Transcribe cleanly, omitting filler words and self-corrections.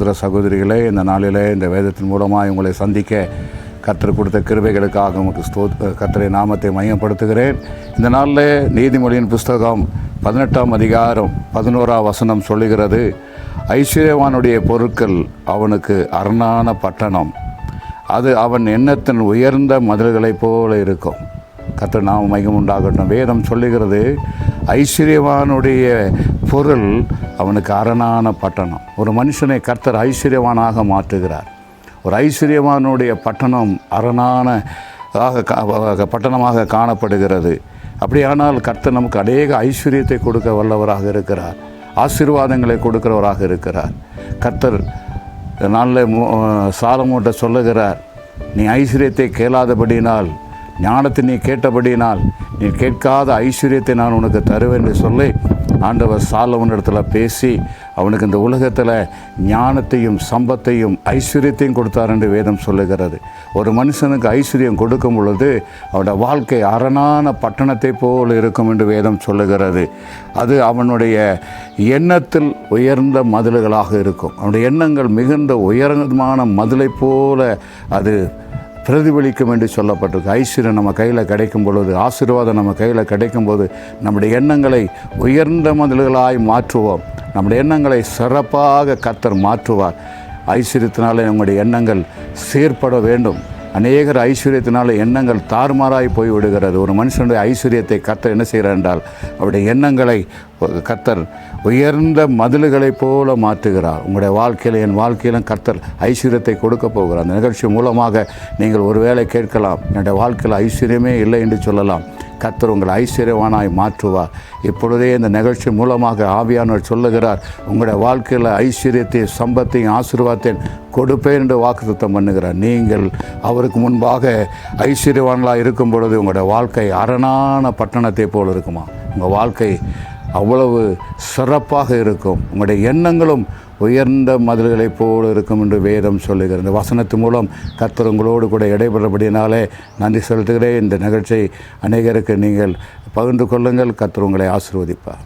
சகோதர சகோதரிகளே, இந்த நாளிலே இந்த வேதத்தின் மூலமாக உங்களை சந்திக்க கர்த்தர் கொடுத்த கிருபைகளுக்காக உங்களுக்கு கர்த்தரை நாமத்தை மையப்படுத்துகிறேன். இந்த நாளில் நீதிமொழியின் புஸ்தகம் 18ஆம் அதிகாரம் 11ஆம் வசனம் சொல்லுகிறது, ஐஸ்வர்யவானுடைய பொருட்கள் அவனுக்கு அரணான பட்டணம், அது அவன் எண்ணத்தின் உயர்ந்த மதில்களைப் போல இருக்கும். கர்த்தர் நாம மையம் உண்டாகட்டும். வேதம் சொல்லுகிறது, ஐஸ்வர்யவானுடைய பொருள் அவனுக்கு அரணான பட்டணம். ஒரு மனுஷனை கர்த்தர் ஐஸ்வர்யவானாக மாற்றுகிறார். ஒரு ஐஸ்வர்யவானுடைய பட்டணம் அரணான பட்டணமாக காணப்படுகிறது. அப்படியானால் கர்த்தர் நமக்கு அநேக ஐஸ்வர்யத்தை கொடுக்க வல்லவராக இருக்கிறார். ஆசீர்வாதங்களை கொடுக்கிறவராக இருக்கிறார். கர்த்தர் நாளில் சாலமோன்ட்ட சொல்லுகிறார், நீ ஐஸ்வர்யத்தை கேளாதபடியினால், ஞானத்தை நீ கேட்டபடியினால், நீ கேட்காத ஐஸ்வர்யத்தை நான் உனக்கு தருவேன் என்று சொல்லி ஆண்டவர் சாலமோனிடத்தில் பேசி அவனுக்கு இந்த உலகத்தில் ஞானத்தையும் சம்பத்தையும் ஐஸ்வர்யத்தையும் கொடுத்தார் என்று வேதம் சொல்லுகிறது. ஒரு மனுஷனுக்கு ஐஸ்வர்யம் கொடுக்கும் பொழுது அவனுடைய வாழ்க்கை அரணான பட்டணத்தை போல் இருக்கும் என்று வேதம் சொல்லுகிறது. அது அவனுடைய எண்ணத்தில் உயர்ந்த மதில்களாக இருக்கும். அவனுடைய எண்ணங்கள் மிகுந்த உயர்ந்தமான மதிலை போல அது பிரதிபலிக்கும் என்று சொல்லப்பட்டிருக்கு. ஐஸ்வர்யம் நம்ம கையில் கிடைக்கும் பொழுது, ஆசீர்வாதம் நம்ம கையில் கிடைக்கும் போது நம்முடைய எண்ணங்களை உயர்ந்த மதில்களாய் மாற்றுவோம். நம்முடைய எண்ணங்களை சிறப்பாக கர்த்தர் மாற்றுவார். ஐஸ்வர்யத்தினாலே நம்முடைய எண்ணங்கள் சீர்பட வேண்டும். அநேகர் ஐஸ்வர்யத்தினால எண்ணங்கள் தாறுமாறாய் போய் விடுகிறது. ஒரு மனுஷனுடைய ஐஸ்வர்யத்தை கர்த்தர் என்ன செய்கிறார் என்றால், அவருடைய எண்ணங்களை கர்த்தர் உயர்ந்த மதில்களைப் போல மாற்றுகிறார். உங்களுடைய வாழ்க்கையில், என் வாழ்க்கையிலும் கர்த்தர் ஐஸ்வர்யத்தை கொடுக்க போகிறார். அந்த நிகழ்ச்சி மூலமாக நீங்கள் ஒருவேளை கேட்கலாம், என்னுடைய வாழ்க்கையில் ஐஸ்வர்யமே இல்லை என்று சொல்லலாம். கர்த்தர் உங்களை ஐஸ்வர்யவானாய் மாற்றுவார். இப்பொழுதே இந்த நிகழ்ச்சி மூலமாக ஆவியானவர் சொல்லுகிறார், உங்களுடைய வாழ்க்கையில் ஐஸ்வர்யத்தையும் சம்பத்தையும் ஆசீர்வாதத்தையும் கொடுப்பேன் என்று வாக்குத்தத்தம் பண்ணுகிறார். நீங்கள் அவருக்கு முன்பாக ஐஸ்வர்யவான்களாக இருக்கும் பொழுது உங்களுடைய வாழ்க்கை அரணான பட்டணத்தை போல் இருக்குமா? உங்கள் வாழ்க்கை அவ்வளவு சிறப்பாக இருக்கும். உங்களுடைய எண்ணங்களும் உயர்ந்த மதில்களைப் போல் இருக்கும் என்று வேதம் சொல்லுகிறது. இந்த வசனத்து மூலம் கர்த்தர் உங்களோடு கூட இடைபெறபடினாலே நன்றி செலுத்துகிறேன். இந்த நிகழ்ச்சியை அநேகருக்கு நீங்கள் பகிர்ந்து கொள்ளுங்கள். கர்த்தர் உங்களை ஆசீர்வதிப்பார்.